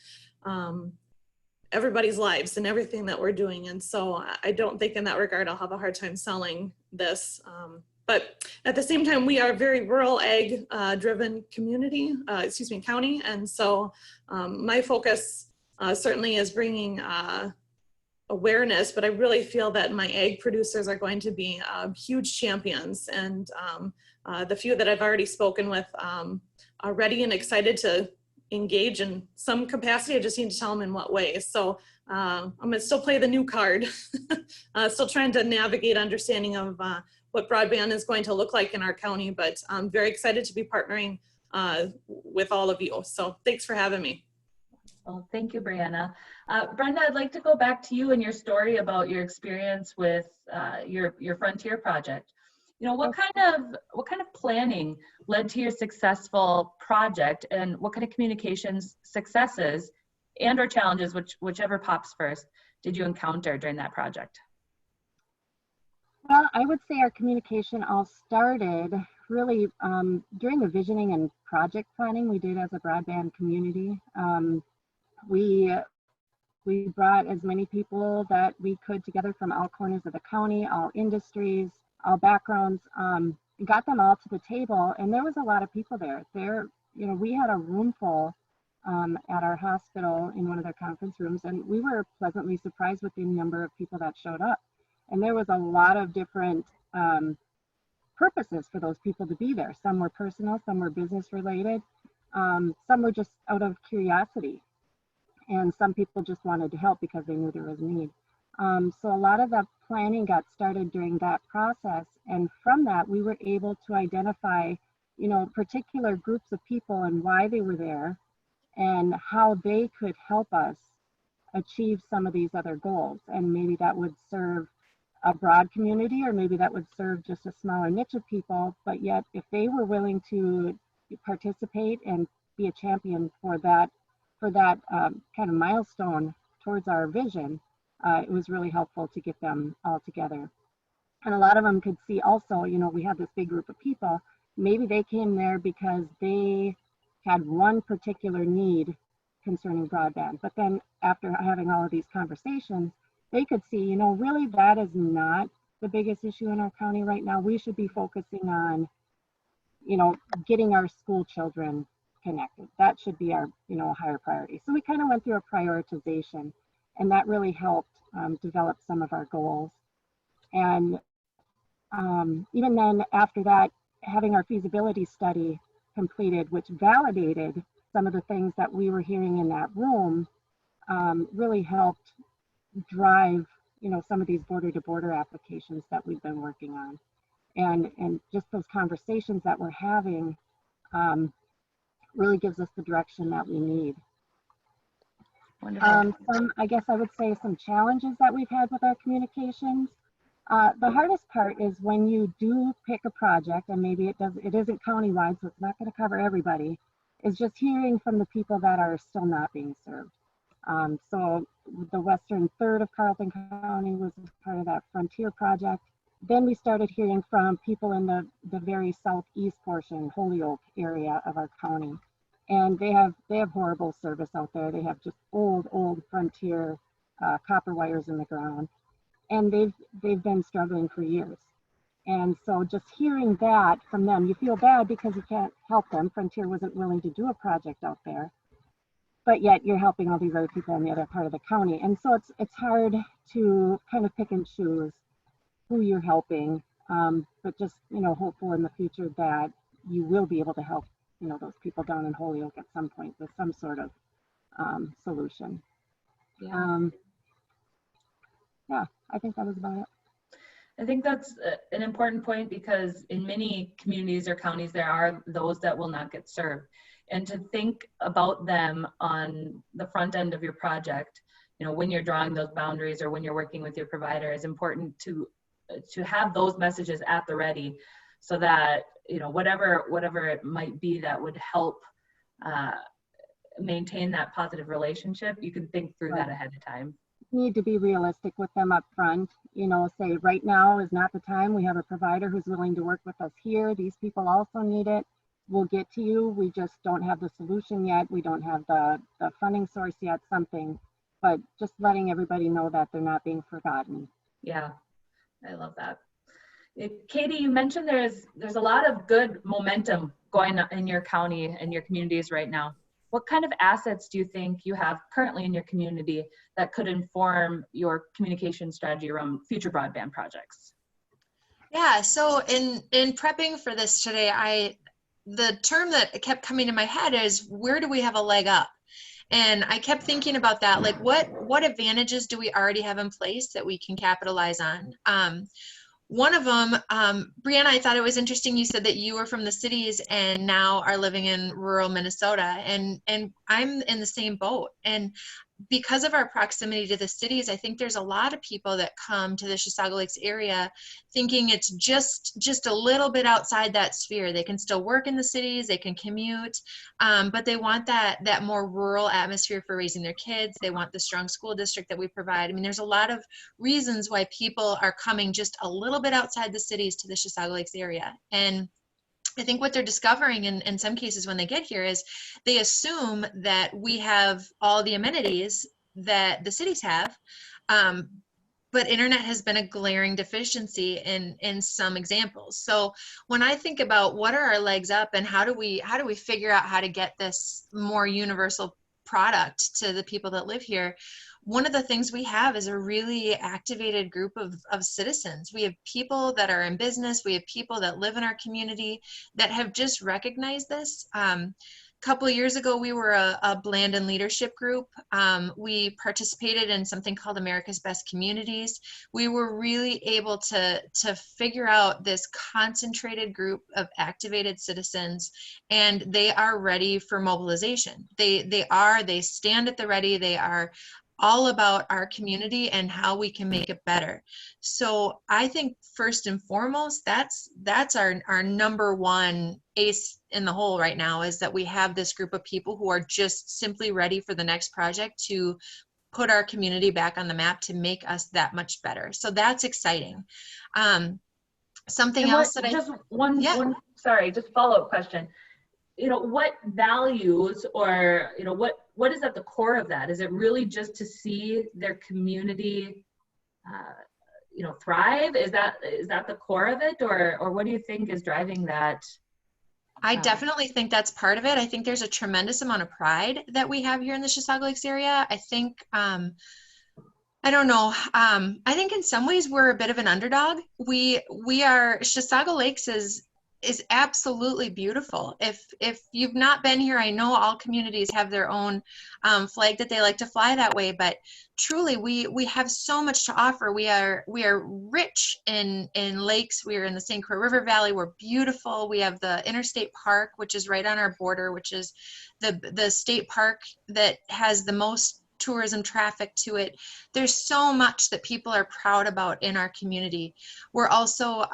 everybody's lives and everything that we're doing. And so I don't think in that regard I'll have a hard time selling this. But at the same time, we are a very rural ag driven county. And so my focus certainly is bringing awareness, but I really feel that my egg producers are going to be huge champions. And the few that I've already spoken with are ready and excited to engage in some capacity. I just need to tell them in what way. So I'm gonna still play the new card, still trying to navigate understanding of what broadband is going to look like in our county, but I'm very excited to be partnering with all of you. So thanks for having me. Well, thank you, Brianna. Brenda, I'd like to go back to you and your story about your experience with your Frontier project. You know, what kind of planning led to your successful project, and what kind of communications successes and or challenges, whichever pops first, did you encounter during that project? Well, I would say our communication all started really during the visioning and project planning we did as a broadband community. We brought as many people that we could together from all corners of the county, all industries, all backgrounds, got them all to the table, and there was a lot of people there. You know, we had a room full at our hospital in one of their conference rooms, and we were pleasantly surprised with the number of people that showed up. And there was a lot of different purposes for those people to be there. Some were personal, some were business related, some were just out of curiosity. And some people just wanted to help because they knew there was need. So a lot of the planning got started during that process. And from that, we were able to identify, you know, particular groups of people and why they were there and how they could help us achieve some of these other goals. And maybe that would serve a broad community, or maybe that would serve just a smaller niche of people. But yet, if they were willing to participate and be a champion for that kind of milestone towards our vision, it was really helpful to get them all together. And a lot of them could see also, you know, we had this big group of people, maybe they came there because they had one particular need concerning broadband. But then after having all of these conversations, they could see, you know, really that is not the biggest issue in our county right now. We should be focusing on, you know, getting our school children connected. That should be our, you know, higher priority. So we kind of went through a prioritization, and that really helped develop some of our goals. And even then, after that, having our feasibility study completed, which validated some of the things that we were hearing in that room, really helped drive, you know, some of these border-to-border applications that we've been working on. And just those conversations that we're having really gives us the direction that we need. I guess I would say some challenges that we've had with our communications. The hardest part is when you do pick a project, and maybe it isn't countywide, so it's not going to cover everybody, is just hearing from the people that are still not being served. So the western third of Carleton County was part of that Frontier project. Then we started hearing from people in the very southeast portion, Holyoke area of our county. And they have horrible service out there. They have just old Frontier copper wires in the ground. And they've been struggling for years. And so just hearing that from them, you feel bad because you can't help them. Frontier wasn't willing to do a project out there, but yet you're helping all these other people in the other part of the county. And so it's hard to kind of pick and choose who you're helping, but just, you know, hopeful in the future that you will be able to help, you know, those people down in Holyoke at some point with some sort of solution. Yeah, I think that was about it. I think that's an important point, because in many communities or counties, there are those that will not get served. And to think about them on the front end of your project, you know, when you're drawing those boundaries or when you're working with your provider, is important to have those messages at the ready, so that, you know, whatever it might be that would help maintain that positive relationship, you can think through that ahead of time. Need to be realistic with them up front, you know, say right now is not the time. We have a provider who's willing to work with us here. These people also need it. We'll get to you. We just don't have the solution yet. We don't have the funding source yet, something, but just letting everybody know that they're not being forgotten. Yeah, I love that. Katie, you mentioned there's a lot of good momentum going on in your county and your communities right now. what kind of assets do you think you have currently in your community that could inform your communication strategy around future broadband projects? Yeah, so in prepping for this today, the term that kept coming to my head is, where do we have a leg up? And I kept thinking about that, like what advantages do we already have in place that we can capitalize on? One of them, Brianna, I thought it was interesting. You said that you were from the cities and now are living in rural Minnesota, and I'm in the same boat. And because of our proximity to the cities, I think there's a lot of people that come to the Chisago Lakes area thinking it's just a little bit outside that sphere. They can still work in the cities, they can commute, but they want that more rural atmosphere for raising their kids. They want the strong school district that we provide. I mean, there's a lot of reasons why people are coming just a little bit outside the cities to the Chisago Lakes area. And I think what they're discovering in some cases when they get here is they assume that we have all the amenities that the cities have, but internet has been a glaring deficiency in some examples. So when I think about what are our legs up and how do we figure out how to get this more universal product to the people that live here, one of the things we have is a really activated group of citizens. We have people that are in business. We have people that live in our community that have just recognized this. A couple of years ago, we were a Blandin leadership group. We participated in something called America's Best Communities. We were really able to figure out this concentrated group of activated citizens, and they are ready for mobilization. They stand at the ready. They are all about our community and how we can make it better. So I think first and foremost, that's our number one ace in the hole right now, is that we have this group of people who are just simply ready for the next project to put our community back on the map, to make us that much better. So that's exciting. Something else that just follow-up question. What values, or what is at the core of that? Is it really just to see their community thrive? Is that the core of it, or what do you think is driving that? I definitely think that's part of it. I think there's a tremendous amount of pride that we have here in the Chisago Lakes area. I think I don't know. I think in some ways we're a bit of an underdog. Chisago Lakes is absolutely beautiful. If you've not been here, I know all communities have their own flag that they like to fly that way, but truly we have so much to offer. We are rich in lakes. We are in the St. Croix River Valley. We're beautiful. We have the Interstate Park, which is right on our border, which is the state park that has the most tourism traffic to it. There's so much that people are proud about in our community. We're also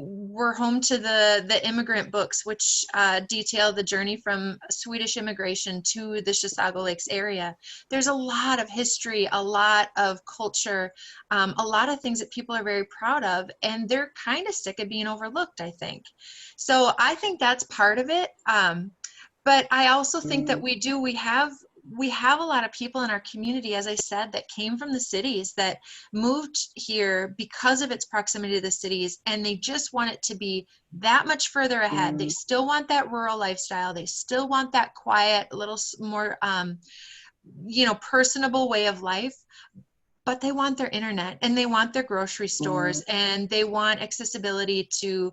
we're home to the immigrant books, which detail the journey from Swedish immigration to the Chisago Lakes area. There's a lot of history, a lot of culture, a lot of things that people are very proud of, and they're kind of sick of being overlooked, I think. So I think that's part of it. But I also think that we have a lot of people in our community, as I said, that came from the cities, that moved here because of its proximity to the cities, and they just want it to be that much further ahead. They still want that rural lifestyle. They still want that quiet, a little more, personable way of life, but they want their internet, and they want their grocery stores, and they want accessibility to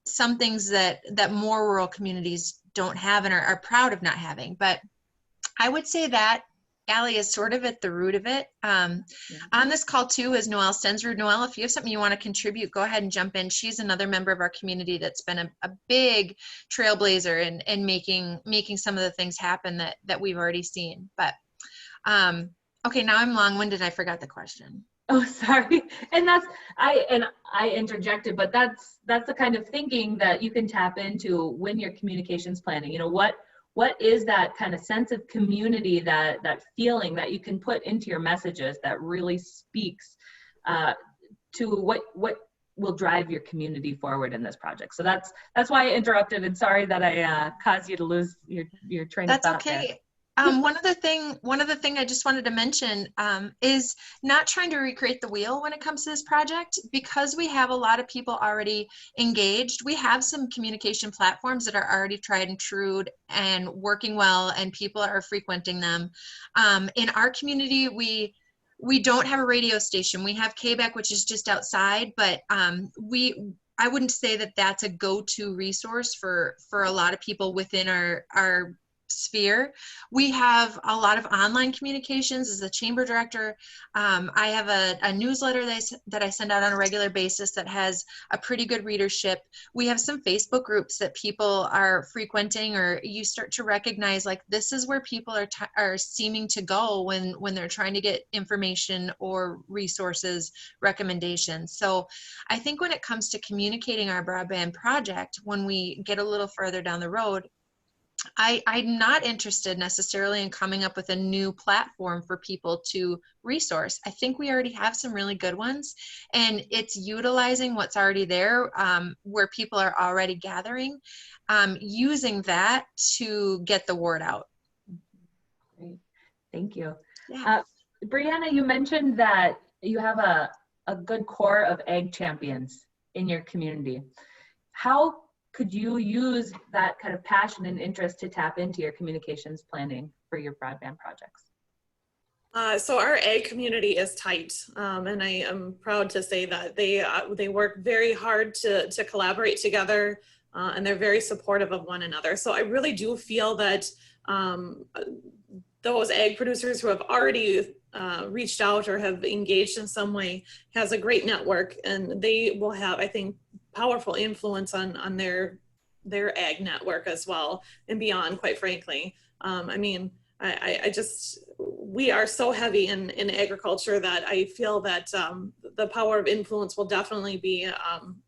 some things that more rural communities don't have and are proud of not having. But I would say that Allie is sort of at the root of it. On this call too is Noelle Stensrud. Noelle, if you have something you want to contribute, go ahead and jump in. She's another member of our community that's been a big trailblazer in making some of the things happen that we've already seen. But okay, now I'm long-winded. I forgot the question. Oh, sorry. And I interjected, but that's the kind of thinking that you can tap into when you're communications planning. What is that kind of sense of community, that feeling that you can put into your messages that really speaks to what will drive your community forward in this project? So that's why I interrupted, and sorry that I caused you to lose your train of thought. That's okay. There. One other thing I just wanted to mention is not trying to recreate the wheel when it comes to this project. Because we have a lot of people already engaged, we have some communication platforms that are already tried and true and working well, and people are frequenting them. In our community, we don't have a radio station. We have KBAC, which is just outside, but I wouldn't say that that's a go-to resource for a lot of people within our sphere. We have a lot of online communications. As a chamber director, I have a newsletter that I send out on a regular basis that has a pretty good readership. We have some Facebook groups that people are frequenting, or you start to recognize like this is where people are seeming to go when they're trying to get information or resources, recommendations. So I think when it comes to communicating our broadband project, when we get a little further down the road, I'm not interested necessarily in coming up with a new platform for people to resource. I think we already have some really good ones, and it's utilizing what's already there, where people are already gathering, using that to get the word out. Great, thank you. Yeah. Brianna, you mentioned that you have a good core of ag champions in your community. How could you use that kind of passion and interest to tap into your communications planning for your broadband projects? So our ag community is tight, and I am proud to say that they work very hard to collaborate together, and they're very supportive of one another. So I really do feel that those ag producers who have already reached out or have engaged in some way has a great network, and they will have, I think, powerful influence on their ag network as well and beyond, quite frankly. I mean, we are so heavy in agriculture that I feel that the power of influence will definitely be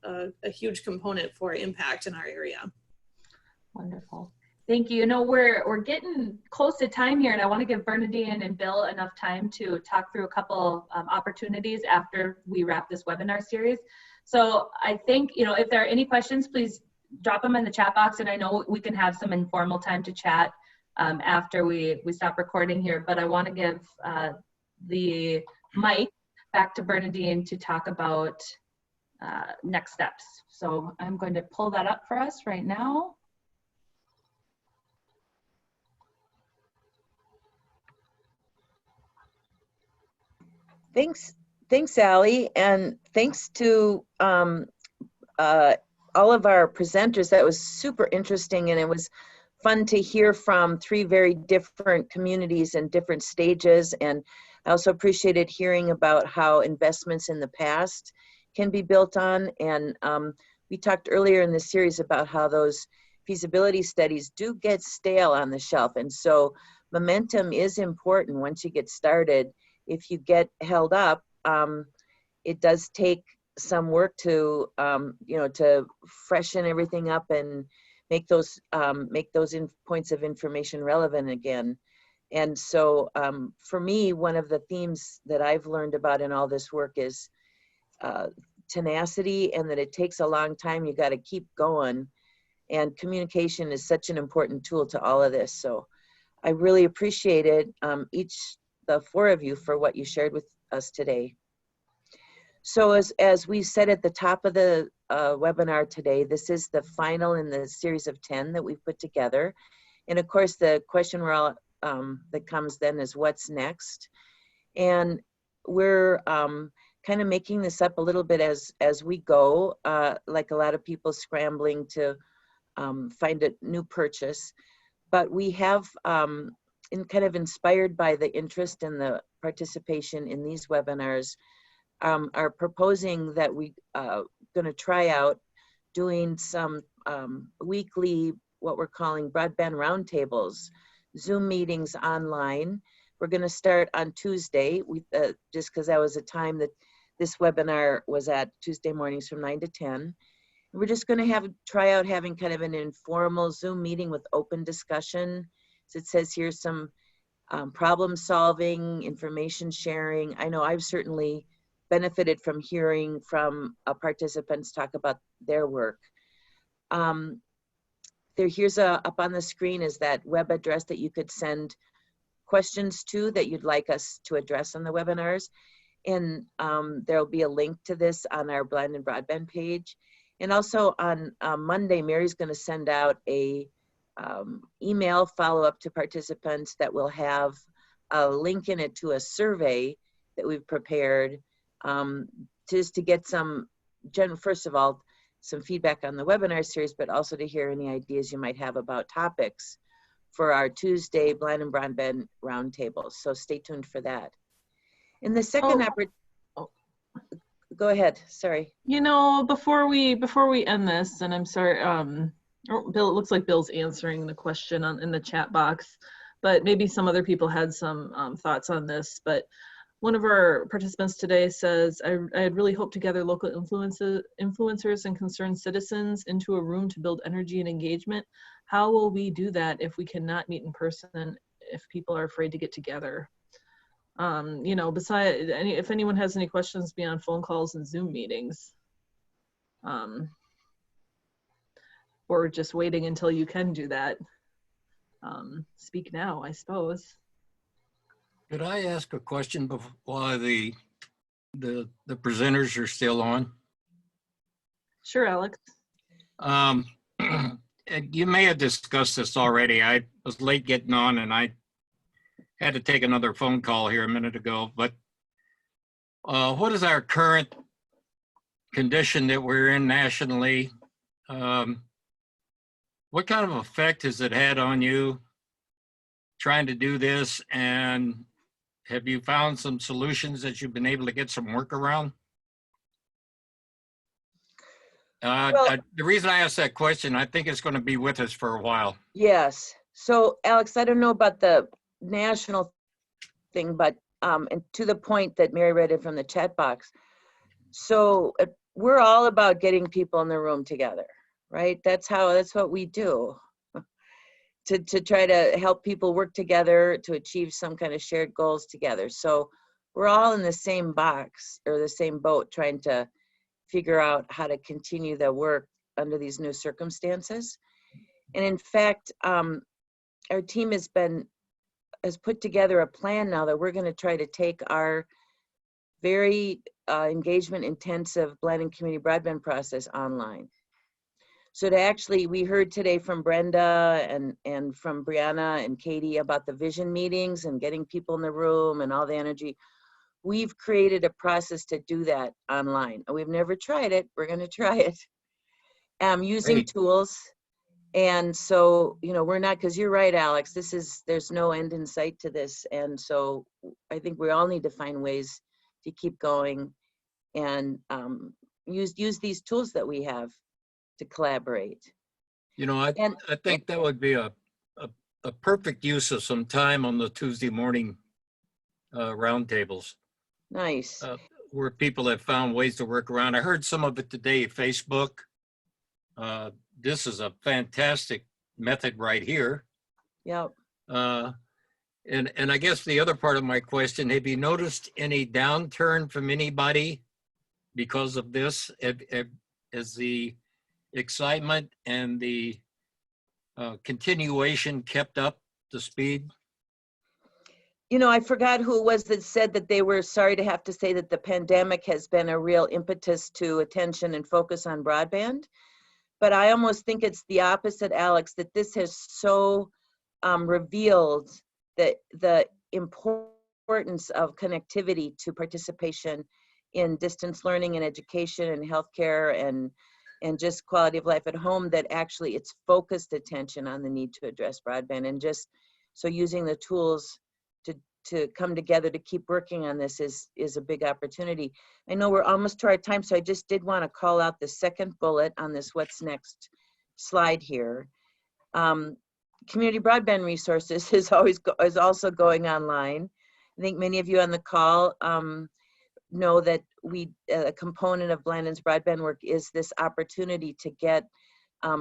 a huge component for impact in our area. Wonderful. Thank you. You know, we're getting close to time here, and I want to give Bernadine and Bill enough time to talk through a couple opportunities after we wrap this webinar series. So I think, you know, if there are any questions, please drop them in the chat box, and I know we can have some informal time to chat after we stop recording here, but I want to give the mic back to Bernadine to talk about next steps. So I'm going to pull that up for us right now. Thanks, Allie, and thanks to all of our presenters. That was super interesting, and it was fun to hear from 3 very different communities and different stages. And I also appreciated hearing about how investments in the past can be built on. And we talked earlier in the series about how those feasibility studies do get stale on the shelf, and so momentum is important once you get started. If you get held up, it does take some work to, you know, to freshen everything up and make those points of information relevant again. And so for me, one of the themes that I've learned about in all this work is tenacity, and that it takes a long time. You got to keep going. And communication is such an important tool to all of this. So I really appreciated the 4 of you for what you shared with us today. So as we said at the top of the webinar today, this is the final in the series of 10 that we've put together. And of course, the question that comes then is what's next? And we're kind of making this up a little bit as we go, like a lot of people scrambling to find a new purchase. But we have, kind of inspired by the interest and the participation in these webinars, are proposing that we going to try out doing some weekly, what we're calling broadband roundtables, Zoom meetings online. We're going to start on Tuesday, just because that was a time that this webinar was at, Tuesday mornings from 9 to 10. We're just going to try out having kind of an informal Zoom meeting with open discussion. So it says here's some problem solving, information sharing. I know I've certainly benefited from hearing from participants talk about their work. Here's up on the screen is that web address that you could send questions too that you'd like us to address on the webinars. And there'll be a link to this on our Blandin Broadband page. And also on Monday, Mary's going to send out a email follow-up to participants that will have a link in it to a survey that we've prepared just to get some, first of all, some feedback on the webinar series, but also to hear any ideas you might have about topics for our Tuesday Blandin Broadband roundtables. So stay tuned for that. In the second go ahead, sorry. You know, before we end this, and I'm sorry, Bill, it looks like Bill's answering the question in the chat box, but maybe some other people had some thoughts on this. But one of our participants today says, I had really hoped to gather local influencers and concerned citizens into a room to build energy and engagement. How will we do that if we cannot meet in person, if people are afraid to get together? You know, if anyone has any questions beyond phone calls and Zoom meetings, or just waiting until you can do that, speak now, I suppose. Could I ask a question while the presenters are still on? Sure, Alex. You may have discussed this already. I was late getting on and I had to take another phone call here a minute ago, but what is our current condition that we're in nationally? What kind of effect has it had on you trying to do this? And have you found some solutions that you've been able to get some work around? The reason I asked that question, I think it's going to be with us for a while. Yes. So Alex, I don't know about the national thing, but and to the point that Mary read it from the chat box. So we're all about getting people in the room together, right? That's what we do. To try to help people work together to achieve some kind of shared goals together. So we're all in the same box or the same boat trying to figure out how to continue the work under these new circumstances. And in fact, our team has put together a plan now that we're going to try to take our very engagement intensive Blandin community broadband process online. So to actually, we heard today from Brenda and from Brianna and Katie about the vision meetings and getting people in the room and all the energy. We've created a process to do that online. We've never tried it. We're going to try it. Using Great. Tools. And so, you know, we're not, because you're right, Alex, there's no end in sight to this. And so I think we all need to find ways to keep going and use these tools that we have to collaborate. You know, I think that would be a perfect use of some time on the Tuesday morning roundtables. Nice. Where people have found ways to work around. I heard some of it today, Facebook. This is a fantastic method right here. Yep. And I guess the other part of my question, have you noticed any downturn from anybody because of this? Has the excitement and the continuation kept up the speed? You know, I forgot who it was that said that they were sorry to have to say that the pandemic has been a real impetus to attention and focus on broadband. But I almost think it's the opposite, Alex, that this has so revealed that the importance of connectivity to participation in distance learning and education and healthcare and just quality of life at home, that actually it's focused attention on the need to address broadband. And just so using the tools to come together to keep working on this is a big opportunity. I know we're almost to our time, so I just did want to call out the second bullet on this what's next slide here. Community broadband resources is also going online. I think many of you on the call know that a component of Blandin's broadband work is this opportunity to get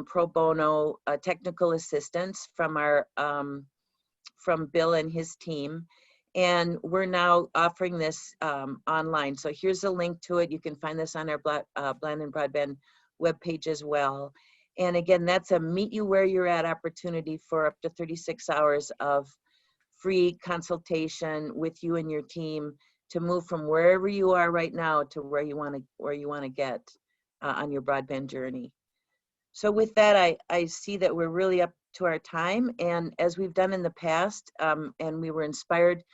pro bono technical assistance from from Bill and his team. And we're now offering this online. So here's a link to it. You can find this on our Blandin Broadband webpage as well. And again, that's a meet you where you're at opportunity for up to 36 hours of free consultation with you and your team to move from wherever you are right now to where you want to get on your broadband journey. So with that, I see that we're really up to our time, and as we've done in the past, and we were inspired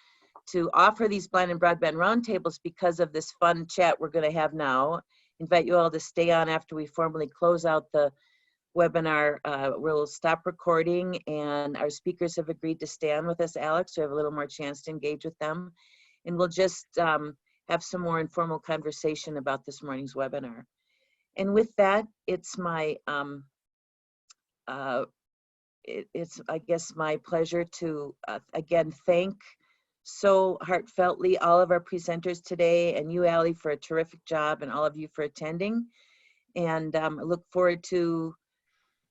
to offer these Blandin Broadband roundtables because of this fun chat we're going to have now. Invite you all to stay on after we formally close out the webinar. We'll stop recording, and our speakers have agreed to stay on with us, Alex, to have a little more chance to engage with them. And we'll just have some more informal conversation about this morning's webinar. And with that, it's my, it's I guess my pleasure to again thank so heartfeltly all of our presenters today, and you, Allie, for a terrific job, and all of you for attending. And I look forward to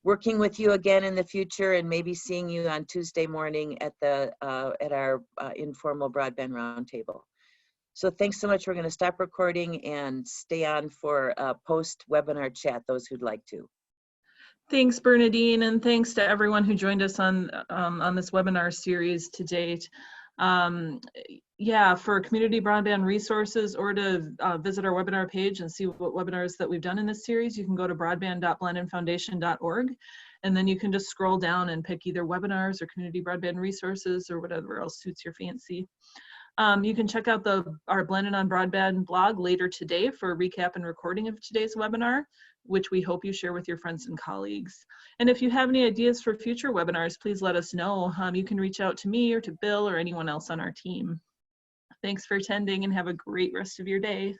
working with you again in the future, and maybe seeing you on Tuesday morning at the at our informal broadband roundtable. So thanks so much. We're going to stop recording and stay on for a post-webinar chat, those who'd like to. Thanks, Bernadine, and thanks to everyone who joined us on this webinar series to date. Yeah, for community broadband resources, or to visit our webinar page and see what webinars that we've done in this series, you can go to broadband.blandinfoundation.org, and then you can just scroll down and pick either webinars or community broadband resources or whatever else suits your fancy. You can check out our Blandin on Broadband blog later today for a recap and recording of today's webinar, which we hope you share with your friends and colleagues. And if you have any ideas for future webinars, please let us know. You can reach out to me or to Bill or anyone else on our team. Thanks for attending, and have a great rest of your day.